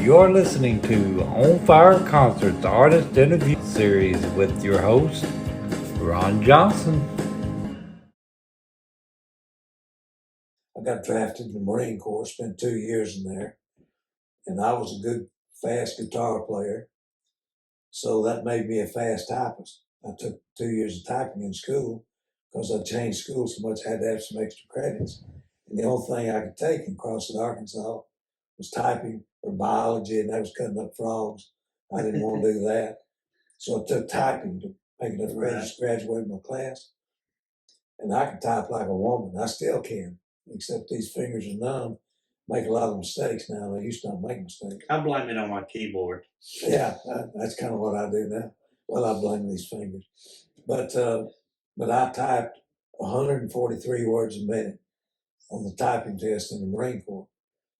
You're listening to On Fire Concerts Artist Interview Series with your host, Ron Johnson. I got drafted in the Marine Corps, spent 2 years in there, and I was a good, fast guitar player. So that made me a fast typist. I took 2 years of typing in school because I changed schools so much I had to have some extra credits. And the only thing I could take in Crossing, Arkansas was typing or biology, and that was cutting up frogs. I didn't want to do that. So I took typing to make enough credits to graduate my class. And I can type like a woman. I still can, except these fingers are numb. Make a lot of mistakes now. I used to not make mistakes. I blame it on my keyboard. Yeah, that's kind of what I do now. Well, I blame these fingers. But I typed 143 words a minute on the typing test in the Marine Corps.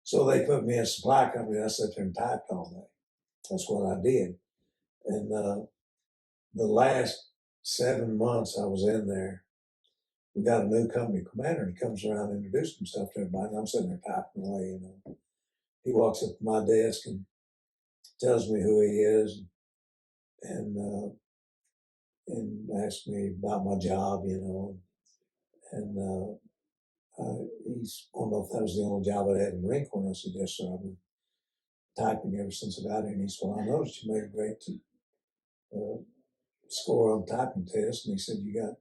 So they put me in a supply company. I sat there and typed all day. That's what I did. And the last 7 months I was in there, we got a new company commander, and he comes around and introduced himself to everybody. And I'm sitting there typing away, He walks up to my desk and tells me who he is and asks me about my job, And he's, I don't know if that was the only job I had in the Marine Corps. And I said, yes, sir. I've been typing ever since I got here. And he said, well, I noticed you made a great score on typing test. And he said, you got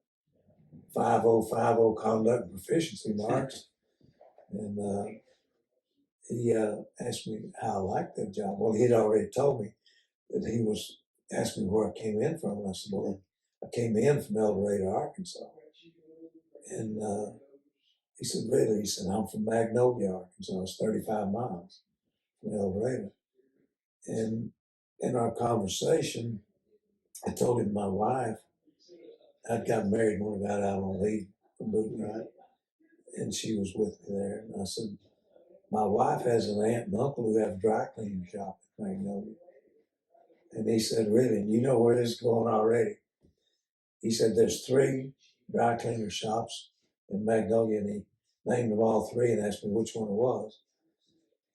5050 conduct and proficiency marks. And he asked me how I liked that job. Well, he'd already told me that he was asking me where I came in from. And I said, well, I came in from El Dorado, Arkansas. And he said, really? He said, I'm from Magnolia, Arkansas. It's 35 miles from El Dorado. And in our conversation, I told him my wife, I'd gotten married when I got out on leave from boot camp, and she was with me there. And I said, my wife has an aunt and uncle who have a dry cleaning shop in Magnolia. And he said, really? And you know where this is going already? He said, there's 3 dry cleaner shops in Magnolia, and he named them all 3 and asked me which one it was.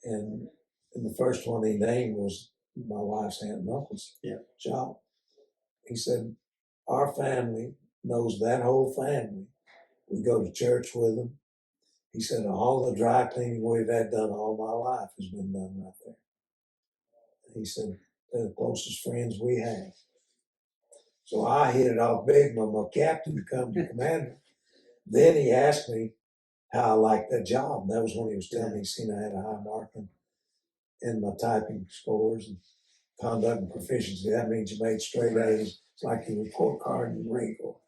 And the first one he named was my wife's aunt and uncle's shop. He said, our family knows that whole family. We go to church with them. He said, all the dry cleaning we've had done all my life has been done right there. He said, they're the closest friends we have. So I hit it off big when my captain became the commander. Then he asked me how I liked that job. And that was when he was telling me he'd seen I had a high mark in my typing scores and conduct and proficiency. That means you made straight A's. It's like your report card in the Marine Corps.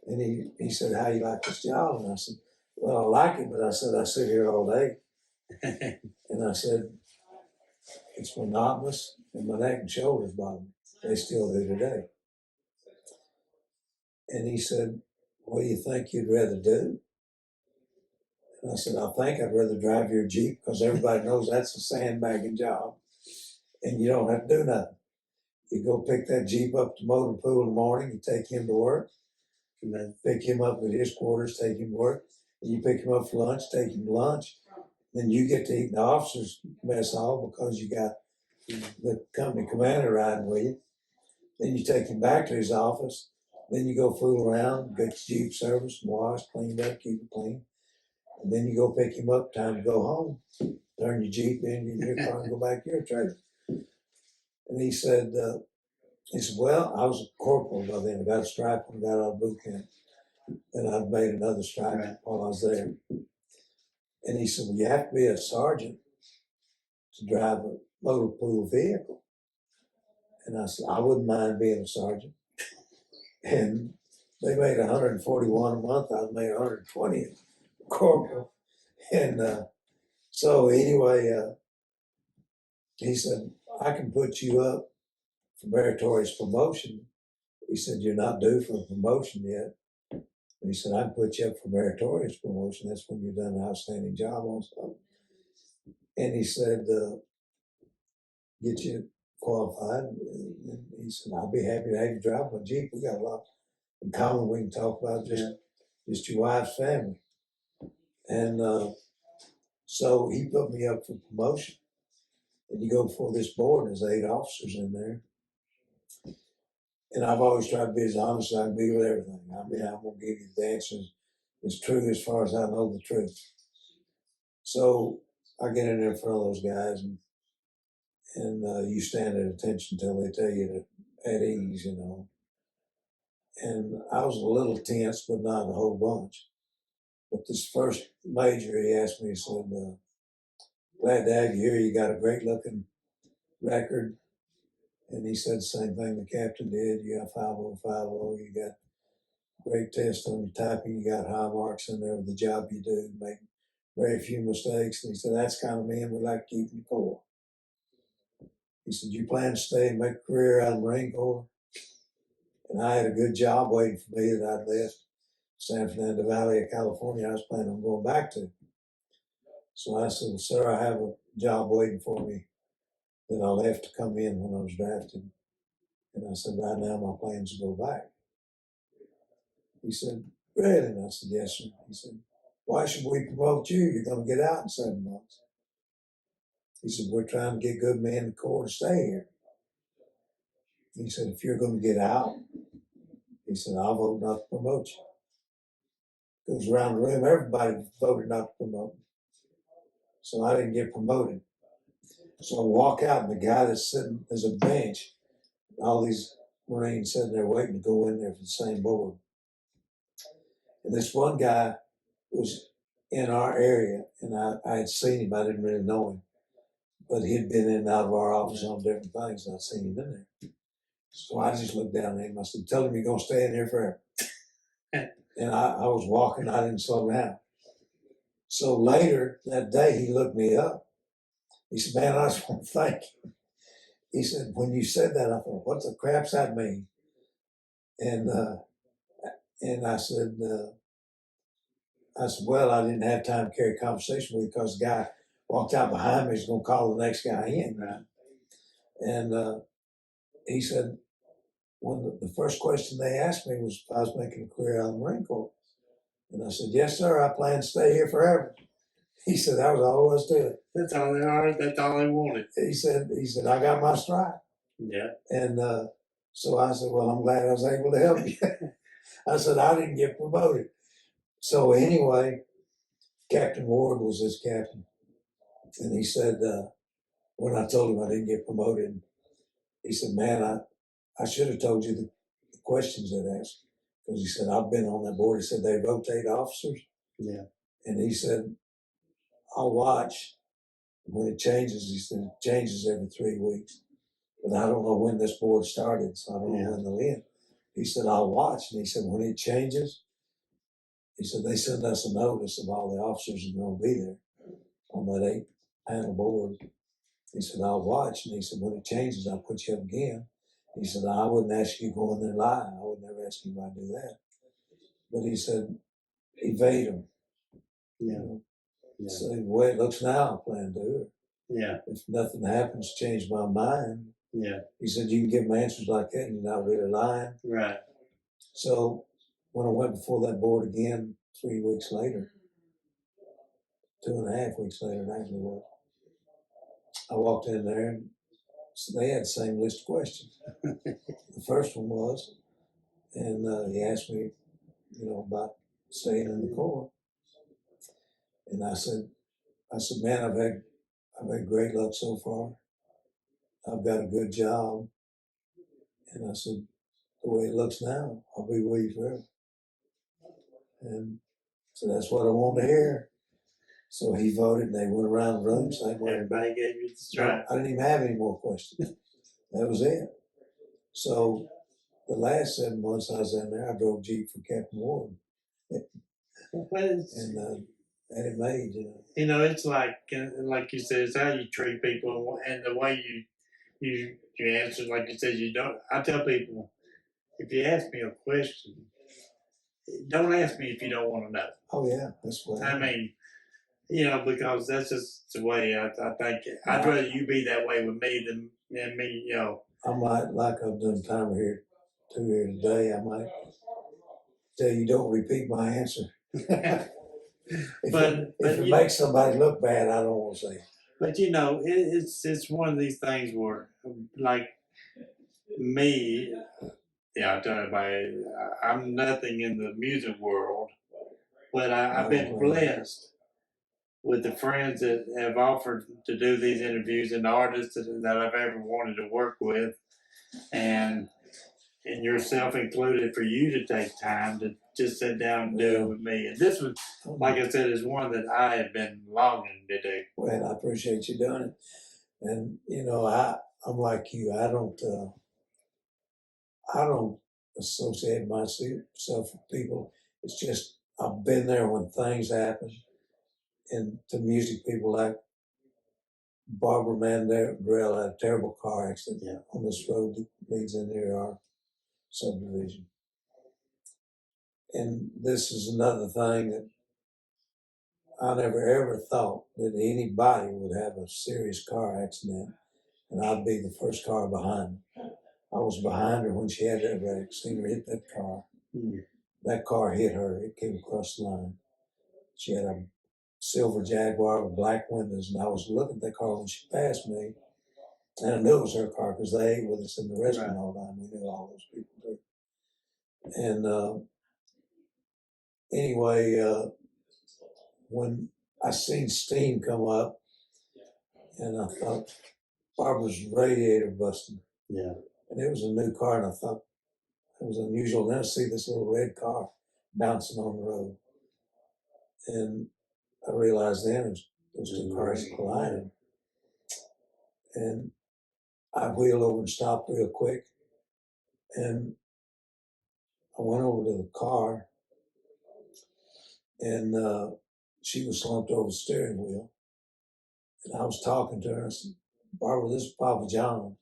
And he said, how you like this job? And I said, well, I like it, but I said, I sit here all day. And I said, it's monotonous and my neck and shoulders bother me. They still do today. And he said, what do you think you'd rather do? And I said, I think I'd rather drive your Jeep because everybody knows that's a sandbagging job and you don't have to do nothing. You go pick that Jeep up to motor pool in the morning, you take him to work, and then pick him up at his quarters, take him to work, and you pick him up for lunch, take him to lunch. Then you get to eat in the officer's mess hall because you got the company commander riding with you. Then you take him back to his office. Then you go fool around, get your Jeep serviced, washed, cleaned up, keep it clean. And then you go pick him up, time to go home. Turn your Jeep in, get your car, and go back to your trailer. And he said, well, I was a corporal by then. I got a stripe when I got out of boot camp. And I'd made another stripe while I was there. And he said, well, you have to be a sergeant to drive a motor pool vehicle. And I said, I wouldn't mind being a sergeant. And they made 141 a month. I made 120 as corporal. And so anyway, he said, I can put you up for meritorious promotion. He said, you're not due for a promotion yet. And he said, I can put you up for meritorious promotion. That's when you've done an outstanding job on something. And he said, get you qualified. And he said, I'll be happy to have you drive my Jeep. We got a lot in common. We can talk about just your wife's family. And so he put me up for promotion. And you go before this board, and there's 8 officers in there. And I've always tried to be as honest as I can be with everything. I mean, I'm going to give you the answers as true as far as I know the truth. So I get in there in front of those guys, and you stand at attention until they tell you to at ease, you know. And I was a little tense, but not a whole bunch. But this first major, he asked me, he said, glad to have you here. You got a great looking record. And he said the same thing the captain did. You got 5050, you got great test on your typing, you got high marks in there with the job you do, make very few mistakes. And he said, that's the kind of man we like to keep in the Corps. He said, you plan to stay and make a career out of the Marine Corps? And I had a good job waiting for me that I'd left San Fernando Valley of California. I was planning on going back to. So I said, well, sir, I have a job waiting for me that I left to come in when I was drafted. And I said, right now my plan is to go back. He said, really? And I said, yes, sir. He said, why should we promote you? You're going to get out in 7 months. He said, we're trying to get good men in the Corps to stay here. He said, if you're going to get out, he said, I'll vote not to promote you. Goes around the room, everybody voted not to promote me. So I didn't get promoted. So I walk out, and the guy that's sitting, there's a bench, all these Marines sitting there waiting to go in there for the same board. And this one guy was in our area, and I had seen him. I didn't really know him, but he'd been in and out of our office on different things, and I'd seen him in there. So I just looked down at him. I said, tell him you're going to stay in here forever. And I was walking. I didn't slow down. So later that day, he looked me up. He said, man, I just want to thank you. He said, when you said that, I thought, what the crap's that mean? And I said, well, I didn't have time to carry a conversation with you because the guy walked out behind me. He's going to call the next guy in. Right? And he said, when the first question they asked me was if I was making a career out of the Marine Corps. And I said, yes, sir, I plan to stay here forever. He said, that was all there was to it. That's all they wanted. He said, I got my stride. Yeah. And so I said, well, I'm glad I was able to help you. I said, I didn't get promoted. So anyway, Captain Ward was his captain. And he said, when I told him I didn't get promoted, he said, man, I should have told you the questions they'd asked. Because he said, I've been on that board. He said, they rotate officers. Yeah. And he said, I'll watch when it changes. He said, it changes every 3 weeks. But I don't know when this board started, so I don't know when they'll end. He said, I'll watch. And he said, when it changes, he said, they send us a notice of all the officers that are going to be there on that 8-panel board. He said, I'll watch. And he said, when it changes, I'll put you up again. He said, I wouldn't ask you to go in there and lie. I would never ask anybody to do that. But he said, evade them. Yeah. You know? Yeah. So the way it looks now, I plan to do it. Yeah. If nothing happens, change my mind. Yeah. He said, you can give them answers like that and you're not really lying. Right. So when I went before that board again 3 weeks later, 2.5 weeks later, it actually was, I walked in there and so they had the same list of questions. The first one was, and he asked me, you know, about staying in the Corps. And I said, man, I've had great luck so far. I've got a good job. And I said, the way it looks now, I'll be with you forever. And so that's what I wanted to hear. So he voted, and they went around the room saying, everybody gave you the strike. I didn't even have any more questions. That was it. So the last 7 months I was in there, I drove Jeep for Captain Ward. And it made, you know. You know, it's like you said, it's how you treat people and the way you answer. Like you said, you don't. I tell people, if you ask me a question, don't ask me if you don't want to know. Oh yeah, that's what I mean. You know, because that's just the way I think. I'd rather you be that way with me than me. You know, I might, like I've done time here today. I might tell you, don't repeat my answer. If it makes somebody look bad, I don't want to say it. But you know, it's one of these things where, like me, yeah, I tell everybody, I'm nothing in the music world, but I've been blessed with the friends that have offered to do these interviews and the artists that I've ever wanted to work with, and yourself included, for you to take time to just sit down and do it with me. And this was, like I said, is one that I had been longing to do. Well, I appreciate you doing it. And you know, I'm like you. I don't associate myself with people. It's just I've been there when things happen, and to music people like Barbara Mandrell had a terrible car accident on this road that leads into our subdivision. And this is another thing that I never ever thought that anybody would have a serious car accident and I'd be the first car behind her. I was behind her when she had that wreck, seen her hit that car. That car hit her, it came across the line. She had a silver Jaguar with black windows, and I was looking at that car when she passed me. And I knew it was her car because they ate with us in the restaurant all the time. We knew all those people too. And anyway, when I seen steam come up, and I thought Barbara's radiator busted. Yeah. And it was a new car, and I thought it was unusual. Then I see this little red car bouncing on the road. And I realized then those two cars collided. And I wheeled over and stopped real quick. And I went over to the car, and she was slumped over the steering wheel. And I was talking to her. I said, Barbara, this is Papa John.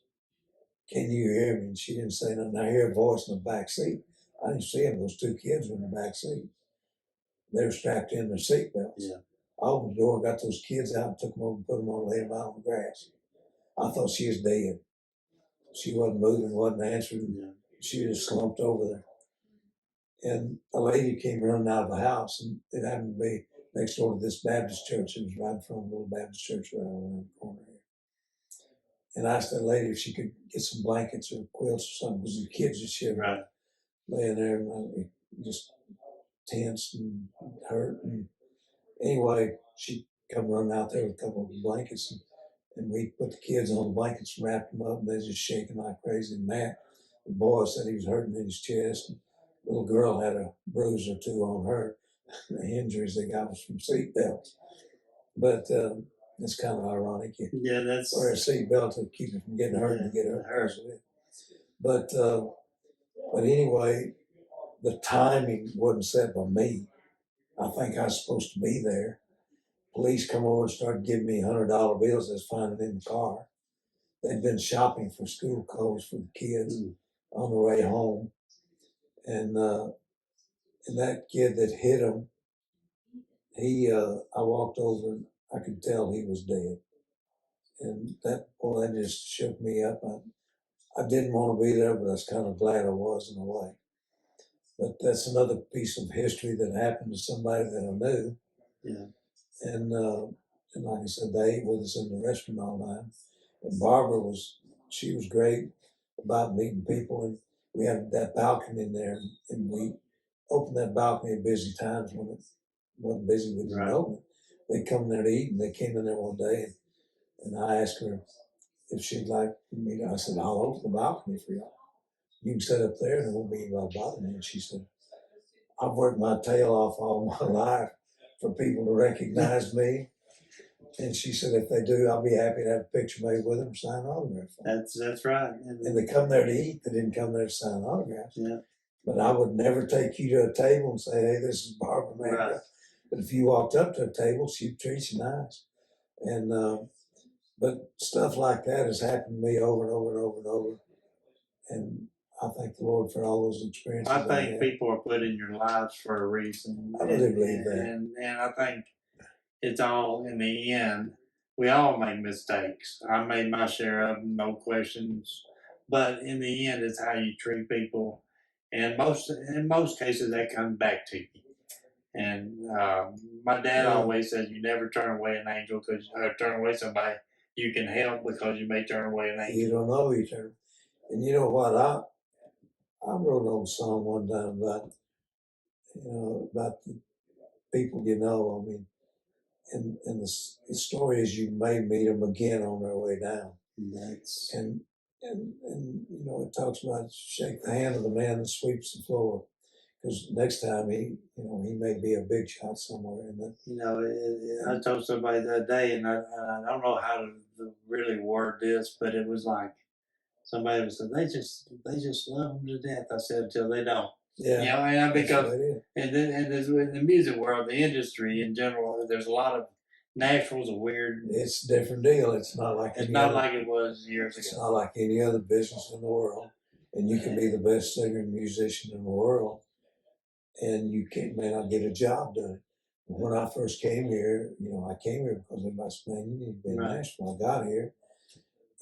Can you hear me? And she didn't say nothing. I hear a voice in the back seat. I didn't see him. Those two kids were in the back seat. They were strapped in their seatbelts. Yeah. I opened the door, got those kids out, and took them over and put them on, laid them out on the grass. I thought she was dead. She wasn't moving, wasn't answering. Yeah. She just slumped over there. And a lady came running out of the house, and it happened to be next door to this Baptist church. It was right in front of a little Baptist church right around the corner here. And I asked that lady if she could get some blankets or quilts or something, because the kids just shivering, laying there, and just tense and hurt. And anyway, she come running out there with a couple of blankets, and we put the kids on the blankets and wrapped them up, and they're just shaking like crazy. And Matt, the boy, said he was hurting in his chest. And the little girl had a bruise or two on her. The injuries they got was from seat belts. But it's kind of ironic. Yeah, that's or a seat belt to keep you from getting hurt and get hurt. But anyway, the timing wasn't set by me. I think I was supposed to be there. Police come over and started giving me $100 bills. I was finding in the car. They'd been shopping for school clothes for the kids on the way home, and that kid that hit him, I walked over and I could tell he was dead, and that just shook me up. I didn't want to be there, but I was kind of glad I was in a way. But that's another piece of history that happened to somebody that I knew. Yeah. And like I said, they ate with us in the restaurant all the time. And Barbara was great about meeting people. And we had that balcony in there, and we opened that balcony at busy times when it wasn't busy. We didn't open it. They'd come there to eat, and they came in there one day, and I asked her if she'd like me to. I said, I'll open the balcony for y'all. You can sit up there, and it won't be anybody bothering me. And she said, I've worked my tail off all my life for people to recognize me. And she said, if they do, I'll be happy to have a picture made with them, sign autographs. That's right. And they come there to eat. They didn't come there to sign autographs. Yeah. But I would never take you to a table and say, hey, this is Barbara Mandrell. Right. But if you walked up to a table, she'd treat you nice. And but stuff like that has happened to me over and over and over and over. And I thank the Lord for all those experiences. I think people are put in your lives for a reason. I really believe that. And I think it's all, in the end, we all make mistakes. I made my share of them, no questions. But in the end, it's how you treat people. And in most cases, that comes back to you. And my dad always said, "You never turn away an angel because turn away somebody you can help because you may turn away an angel." You don't know you turn. And you know what? I wrote an old song one time about about the people you know. I mean, and the story is you may meet them again on their way down. That's And it talks about shake the hand of the man that sweeps the floor, because next time he may be a big shot somewhere in that. I told somebody the other day, and I don't know how to really word this, but it was like somebody said they just love them to death. I said until they don't. Yeah, And that's because what it is. and there's, in the music world, the industry in general, there's a lot of Nashville's a weird. It's a different deal. It's not like like it was years It's ago. not like any other business in the world, and you can be the best singer and musician in the world, and you may not get a job done. When I first came here, I came here because everybody said, "Man, you need to be in Right. Nashville." I got here,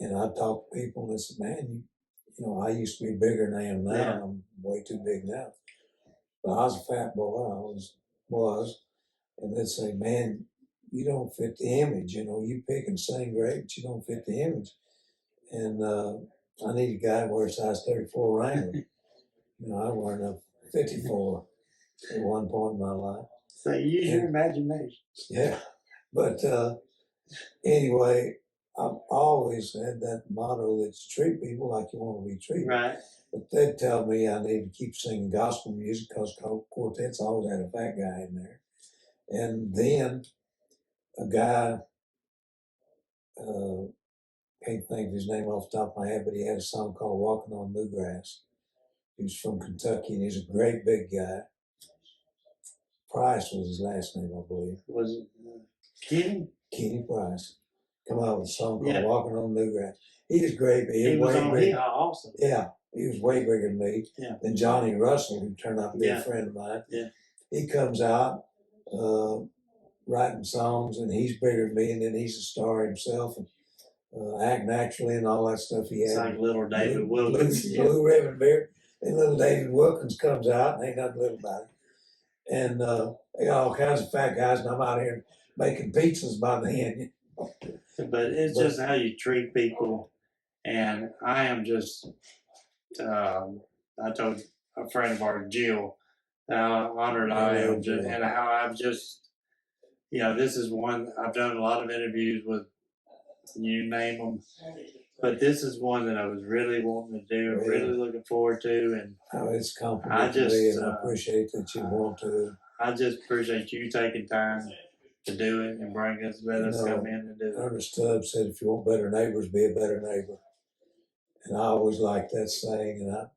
and I talked to people, and they said, "Man, I used to be bigger than I am now. Yeah. And I'm way too big now." But I was a fat boy. I was, and they'd say, "Man, you don't fit the image. You pick and sing great, but you don't fit the image." And I need a guy who wears size 34 Wrangler. I was wearing a 54 at one point in my life. So use your imagination. Yeah, but anyway, I've always had that motto that you treat people like you want to be treated. Right. But they'd tell me I need to keep singing gospel music because quartets always had a fat guy in there. And then a guy, can't think of his name off the top of my head, but he had a song called Walking on New Grass. He was from Kentucky, and he's a great big guy. Price was his last name, I believe. Was it Kenny? Kenny Price. Come out with a song called Yeah. Walking on New Grass. He was great, but He was way on. bigger. Awesome. Yeah, he was way bigger than me. Yeah. Than Johnny Russell, who turned out to be Yeah. a friend of mine. Yeah. He comes out writing songs, and he's bigger than me, and then he's a star himself, and act naturally and all that stuff he It's had. like little David Wilkins. Blue ribbon beard. And little David Wilkins comes out, and ain't nothing little about it. And they got all kinds of fat guys, and I'm out here making pizzas by the end. But it's just how you treat people. And I am just, I told a friend of ours, Jill, how honored I am, and how I've just, this is one, I've done a lot of interviews with, you name them, but this is one that I was really wanting to do, and really looking forward to. And it's complimentary to me, and I appreciate that you want to. I just appreciate you taking time to do it and let us come in and do it. Ernest Tubb said, "If you want better neighbors, be a better neighbor." And I always liked that saying, and I've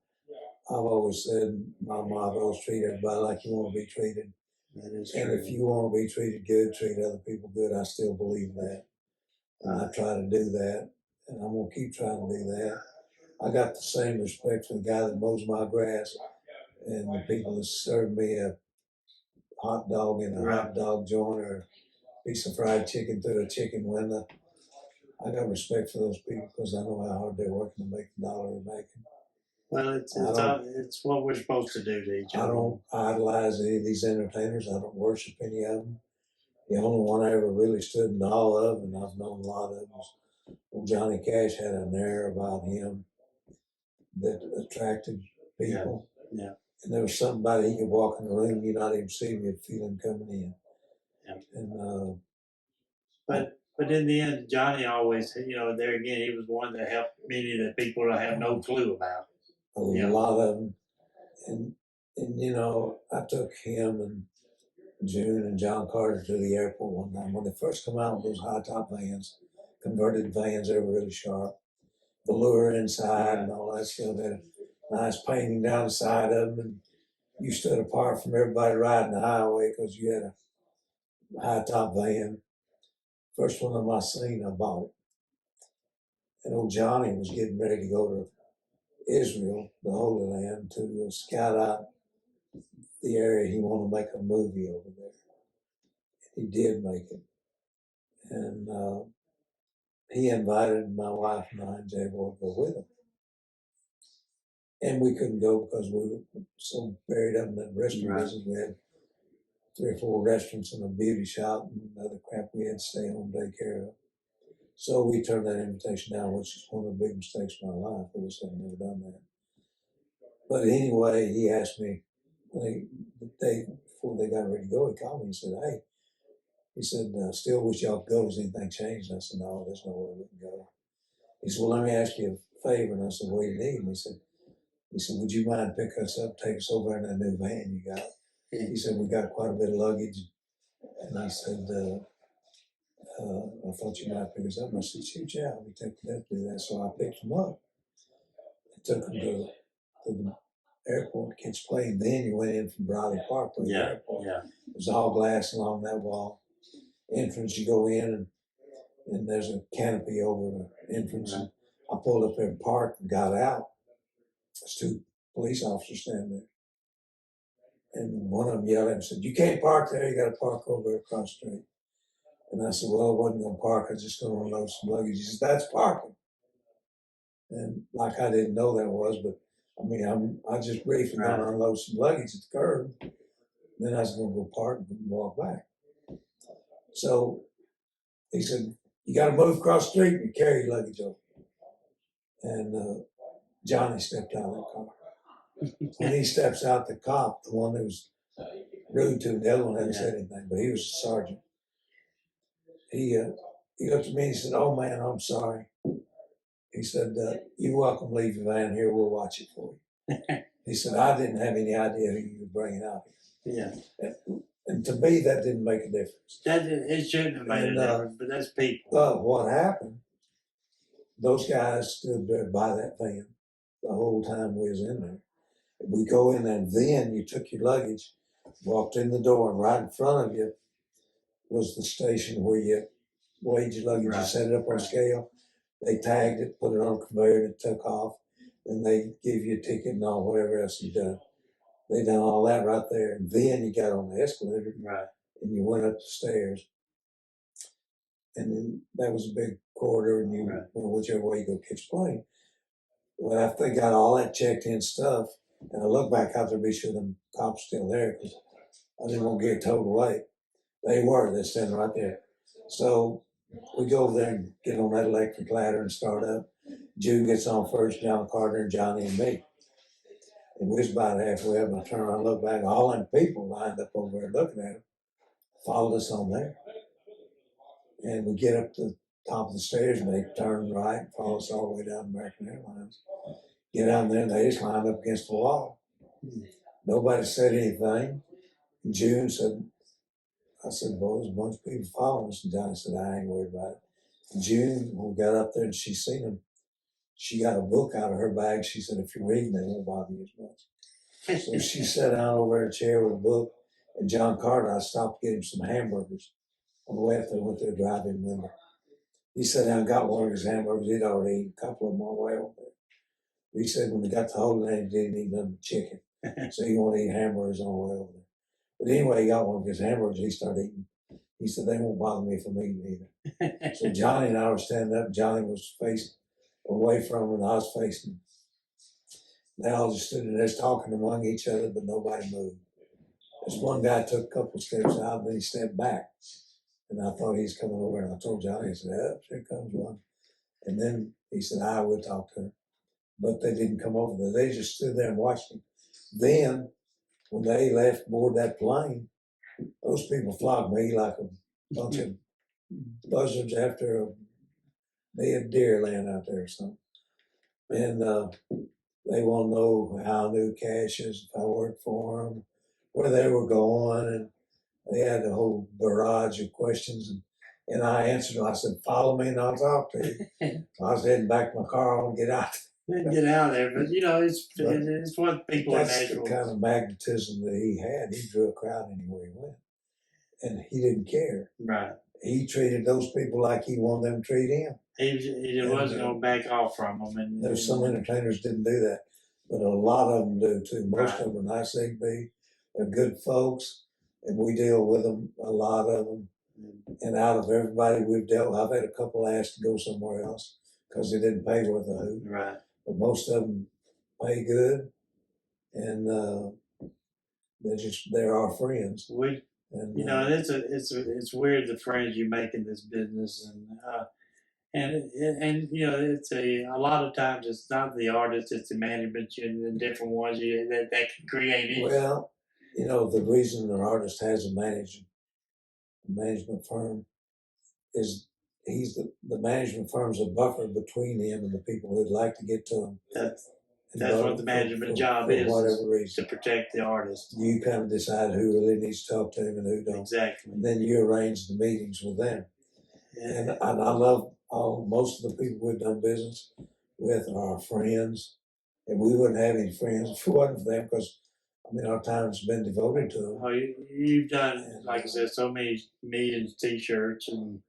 always said my motto is treat everybody like you want to be treated. That is and true. If you want to be treated good, treat other people good. I still believe that. And I try to do that, and I'm going to keep trying to do that. I got the same respect for the guy that mows my grass and the people that serve me a hot dog in a hot dog joint or a piece of fried chicken through a chicken window. I got respect for those people because I know how hard they're working to make the dollar they're making. Well, it's what we're supposed to do to each other. I don't idolize any of these entertainers. I don't worship any of them. The only one I ever really stood in awe of, and I've known a lot of them, was Johnny Cash had an air about him that attracted people. Yeah. And there was somebody he could walk in the room, you not even see him, you'd feel him coming in. Yeah. And But in the end, Johnny always, there again, he was one that helped many of the people that have no clue about. A lot of them. And I took him and June and John Carter to the airport one time when they first come out with those high top vans, converted vans. They were really sharp, velour inside and all that stuff. Had a nice painting down the side of them, and you stood apart from everybody riding the highway because you had a high top van. First one on my scene, I bought it. And old Johnny was getting ready to go to Israel, the Holy Land, to scout out the area. He wanted to make a movie over there. He did make it. And he invited my wife and I and Jay Boy to go with him. And we couldn't go because we were so buried up in that restaurant business. We had 3 or 4 restaurants and a beauty shop and other crap we had to stay home and take care of. So we turned that invitation down, which is one of the big mistakes of my life. I wish I'd never done that. But anyway, he asked me the day before they got ready to go. He called me and said, "Hey," he said, "Still wish y'all could go. Has anything changed?" And I said, "No, there's nowhere we can go." He said, "Well, let me ask you a favor." And I said, "What do you need?" And he said, "Would you mind pick us up, take us over in that new van you got?" He said, "We got quite a bit of luggage." And he said, "I thought you might pick us up." And I said, "Shoot, yeah, we take that to do that." So I picked him up and took him to the airport to catch a plane. Then you went in from Briley Parkway Airport. Yeah. It was all glass along that wall. Entrance, you go in and there's a canopy over the entrance. Right. And I pulled up there and parked and got out. There's 2 police officers standing there. And one of them yelled at me and said, "You can't park there, you got to park over there across the street." And I said, "Well, I wasn't going to park, I was just going to unload some luggage." He said, "That's parking." And like I didn't know that was, but I mean, I just briefly going to unload some luggage at the curb. Then I was going to go park and walk back. So he said, "You got to move across the street and carry your luggage over." And Johnny stepped out of that car. When he steps out, the cop, the one that was rude to him, the other one hadn't said anything, but he was a sergeant. He looked at me and he said, "Oh man, I'm sorry." He said, "You're welcome to leave your van here. We'll watch it for you." He said, "I didn't have any idea who you were bringing out here." Yeah. And to me, that didn't make a difference. It shouldn't have made a difference, but that's people. But what happened, those guys stood there by that van the whole time we was in there. We go in there, and then you took your luggage, walked in the door, and right in front of you was the station where you weighed your luggage. You set it up on a scale. They tagged it, put it on a conveyor, and it took off. And they give you a ticket and all whatever else you done. They done all that right there. And then you got on the escalator and you went up the stairs. And then that was a big corridor, and you went whichever way you go catch a plane. Well, after they got all that checked in stuff, and I look back out there to be sure them cops still there because I didn't want to get towed away. They were. They're standing right there. So we go over there and get on that electric ladder and start up. June gets on first, John Carter, and Johnny and me. And we was about halfway up, and I turn around and look back. All them people lined up over there looking at him, followed us on there. And we get up to the top of the stairs, and they turn right and follow us all the way down to American Airlines. Get down there, and they just lined up against the wall. Nobody said anything. And June said, I said, "Boy, there's a bunch of people following us." And Johnny said, "I ain't worried about it." And June, when we got up there and she seen them, she got a book out of her bag. She said, "If you're reading, they won't bother you as much." So she sat down over in a chair with a book, and John Carter, I stopped to get him some hamburgers. On the way up there, went to the drive-in window. He sat down and got one of his hamburgers. He'd already eaten a couple of them on the way over there. He said when he got to Holy Land, he didn't eat nothing but chicken. So he wanted to eat hamburgers on the way over there. But anyway, he got one of his hamburgers. He started eating. He said, "They won't bother me if I'm eating either." So Johnny and I were standing up. Johnny was facing away from him, and I was facing him. They all just stood there talking among each other, but nobody moved. This one guy took a couple of steps out, and then he stepped back. And I thought he was coming over, and I told Johnny, I said, "Here comes one." And then he said, "I will talk to her." But they didn't come over there. They just stood there and watched him. Then, when they left aboard that plane, those people flocked me like a bunch of buzzards after a dead deer laying out there or something. And they want to know how I knew Cassius, if I worked for them, where they were going, and they had a whole barrage of questions. And I answered them. I said, "Follow me and I'll talk to you." I was heading back to my car. I want to get out. Get out of there, but it's what people in That's Nashville. the kind of magnetism that he had. He drew a crowd anywhere he went, and he didn't care. Right. He treated those people like he wanted them to treat him. He wasn't going to back off from them. And there's some entertainers didn't do that, but a lot of them do too. Most of them are nice. They're good folks, and we deal with them, a lot of them. And out of everybody we've dealt with, I've had a couple asked to go somewhere else because they didn't pay worth a hoot. Right. But most of them pay good, and they're our friends. And You know, it's weird the friends you make in this business, and you know, it's a lot of times it's not the artist, it's the management and the different ones that can create it. well, you know, the reason an artist has a management firm is the management firm's a buffer between him and the people who'd like to get to him. That's what the management job is whatever reason. to protect the artist. You kind of decide who really needs to talk to him and who don't. Exactly. And then you arrange the meetings with them. And I love most of the people we've done business with are our friends. And we wouldn't have any friends if it wasn't for them, because I mean, our time's been devoted to them. Oh, you've done, like I said, so many millions of T-shirts and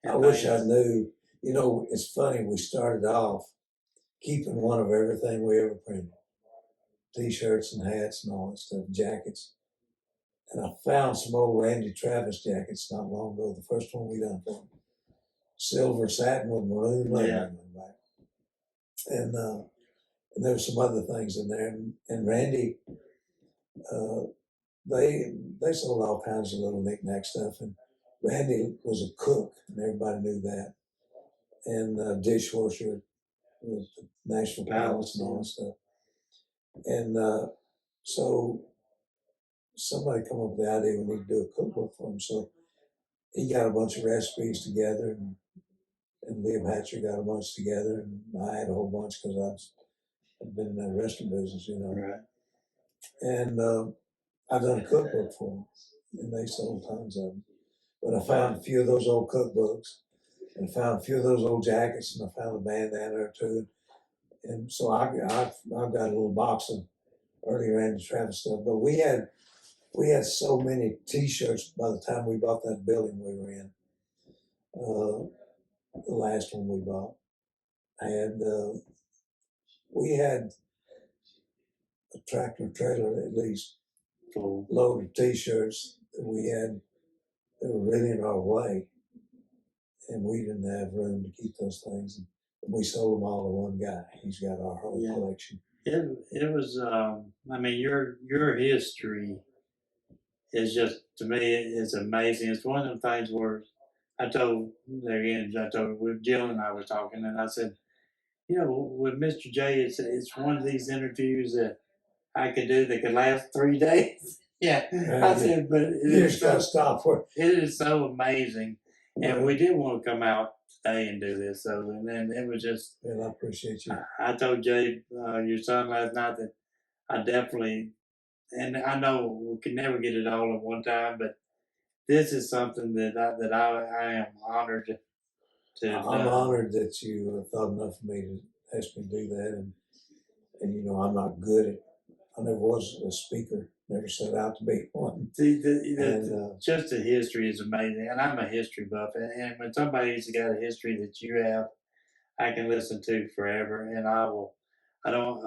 I wish I knew. You know, it's funny. We started off keeping one of everything we ever printed: T-shirts and hats and all that stuff, jackets. And I found some old Randy Travis jackets not long ago. The first one we done for him, silver satin with maroon lettering on the back. And there were some other things in there. And Randy, they sold all kinds of little knick-knack stuff. And Randy was a cook, and everybody knew that. And dishwasher at the Nashville Palace and all that stuff. And so somebody come up with the idea we need to do a cookbook for him. So he got a bunch of recipes together, and Liam Hatcher got a bunch together, and I had a whole bunch because I'd been in that restaurant business, you know. Right. And I've done a cookbook for them, and they sold tons of them. But I found a few of those old cookbooks, and I found a few of those old jackets, and I found a bandana or two. And so I've got a little box of early Randy Travis stuff. But we had so many T-shirts by the time we bought that building we were in. The last one we bought, and we had a tractor trailer at least load of T-shirts that we had that were really in our way, and we didn't have room to keep those things. And we sold them all to one guy. He's got our whole collection. It was. I mean, your history is just, to me, it's amazing. It's one of the things where I told with Jill and I were talking, and I said, you know, with Mr. J, it's one of these interviews that I could do that could last 3 days. Yeah, I said, but you just gotta stop for it. It is so amazing, and we did want to come out today and do this. So, and then it was just. And I appreciate you. I told Jay, your son, last night that I definitely, and I know we could never get it all at one time, but this is something that I am honored to. I'm honored that you thought enough of me to ask me to do that, and you know, I'm not good at. I never was a speaker. Never set out to be one. See, just the history is amazing, and I'm a history buff. And when somebody's got a history that you have, I can listen to forever, and I will. I don't.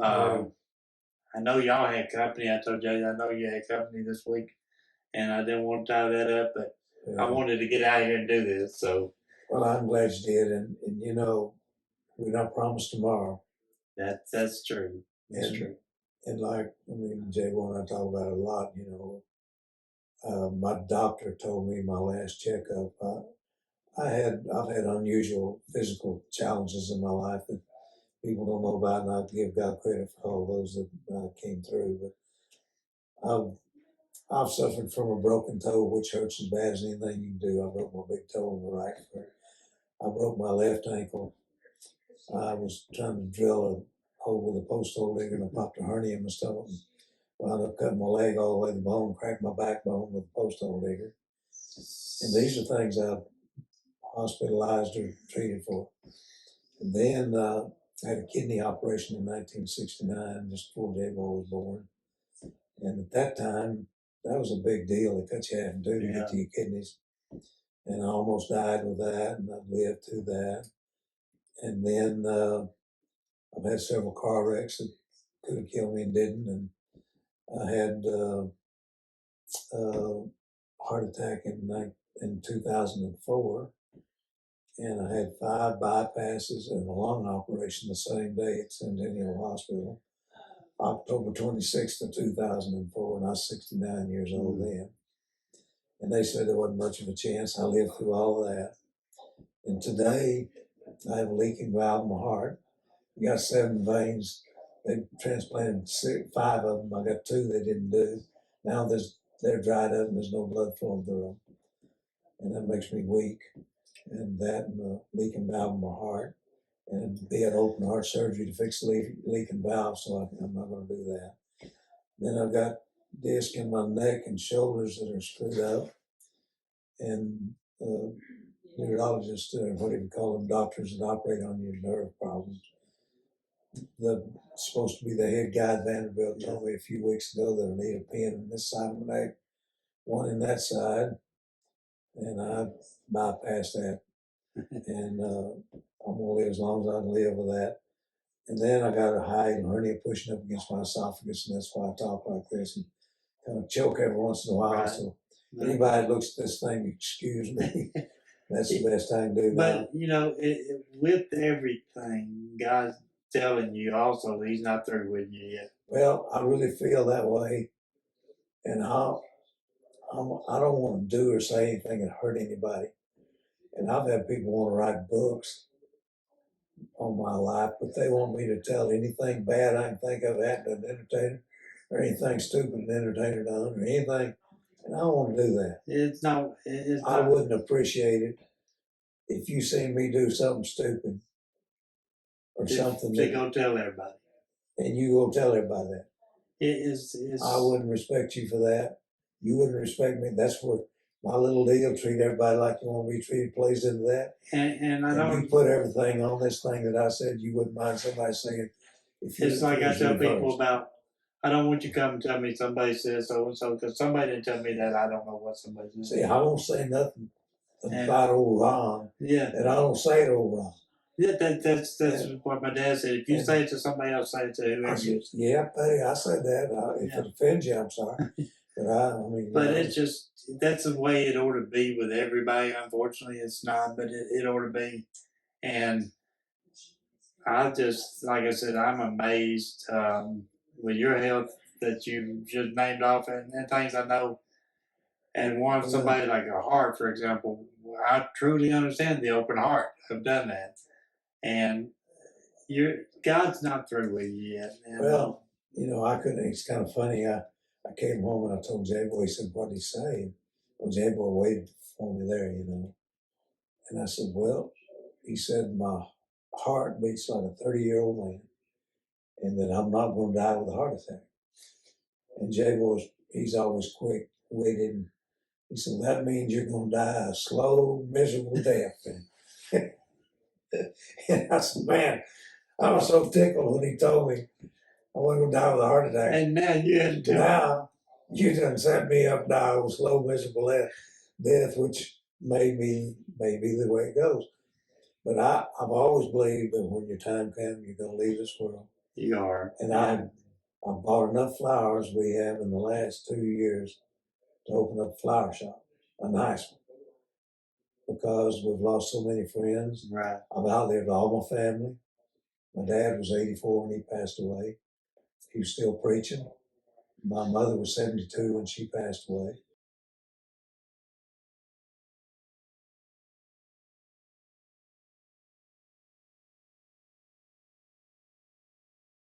I know y'all had company. I told Jay I know you had company this week, and I didn't want to tie that up, but I wanted to get out here and do this. So. Well, I'm glad you did, and you know, we don't promise tomorrow. That's true. That's true. And like, I mean, Jay and I talk about it a lot, you know. My doctor told me my last checkup, I've had unusual physical challenges in my life that people don't know about, and I give God credit for all those that came through. But I've suffered from a broken toe, which hurts as bad as anything you can do. I broke my big toe on the right foot. I broke my left ankle. I was trying to drill a hole with a post hole digger, and I popped a hernia in my stomach. And wound up cutting my leg all the way to the bone, cracked my backbone with a post hole digger. And these are things I've hospitalized or treated for. And then I had a kidney operation in 1969, just before J-Bo was born. And at that time, that was a big deal. They cut you half in two to get to your kidneys. And I almost died with that, and I've lived through that. And then I've had several car wrecks that could have killed me and didn't. And I had a heart attack in 2004. And I had 5 bypasses and a lung operation the same day at Centennial Hospital, October 26th of 2004, and I was 69 years old then. and they said there wasn't much of a chance. I lived through all of that. And today, I have a leaking valve in my heart. I got 7 veins. They transplanted 5 of them. I got 2 they didn't do. Now they're dried up and there's no blood flowing through them. And that makes me weak. And that and the leaking valve in my heart. And be an open heart surgery to fix the leaking valve, so I'm not going to do that. Then I've got disc in my neck and shoulders that are screwed up. And neurologists, what do you call them, doctors that operate on your nerve problems. Supposed to be the head guy at Vanderbilt told me a few weeks ago that I need a pin in this side of my neck, 1 in that side, and I bypassed that. And I'm gonna live as long as I can live with that. And then I got a hide hernia pushing up against my esophagus, and that's why I talk like this and kind of choke every once in a while. Right. So anybody that looks at this thing, excuse me. That's the best thing to do. But with everything, God's telling you also He's not through with you yet. Well, I really feel that way, and I don't want to do or say anything that hurt anybody. And I've had people want to write books on my life, but they want me to tell anything bad I can think of happened to an entertainer, or anything stupid an entertainer done, or anything. And I don't want to do that. I wouldn't appreciate it if you seen me do something stupid or something. They go tell everybody. And you go tell everybody that. It's I wouldn't respect you for that. You wouldn't respect me. That's where my little deal, treat everybody like you want to be treated, plays into that. And I don't. You put everything on this thing that I said. You wouldn't mind somebody saying. It's like I tell people about. I don't want you to come and tell me somebody says so and so, because somebody didn't tell me that. I don't know what somebody said. See, I won't say nothing about old Ron. Yeah. And I don't say it to old Ron. Yeah, that's what my dad said. If you say it to somebody else, say it to whoever you say. Yeah, buddy, I said that. If it offends you, I'm sorry. But I mean. But it's just, that's the way it ought to be with everybody. Unfortunately, it's not, but it ought to be. And I just, like I said, I'm amazed with your health that you just named off and things I know. And one somebody like a heart, for example, I truly understand the open heart. I've done that. And God's not through with you yet. And, well, I couldn't. It's kind of funny. I came home and I told Jay-Boy, he said, "What did he say?" And Jay-Boy waited for me there, And I said, "Well," he said, "my heart beats like a 30-year-old man, and that I'm not going to die with a heart attack." And Jay-Boy, he's always quick-witted. He said, "That means you're going to die a slow, miserable death." And I said, "Man, I was so tickled when he told me I wasn't going to die with a heart attack." And now you done set me up die with slow, miserable death, which may be the way it goes. But I've always believed that when your time comes, you're going to leave this world. You are. And I bought enough flowers we have in the last 2 years to open up a flower shop, a nice one. Because we've lost so many friends. Right. I've outlived all my family. My dad was 84 when he passed away. He was still preaching. My mother was 72 when she passed away.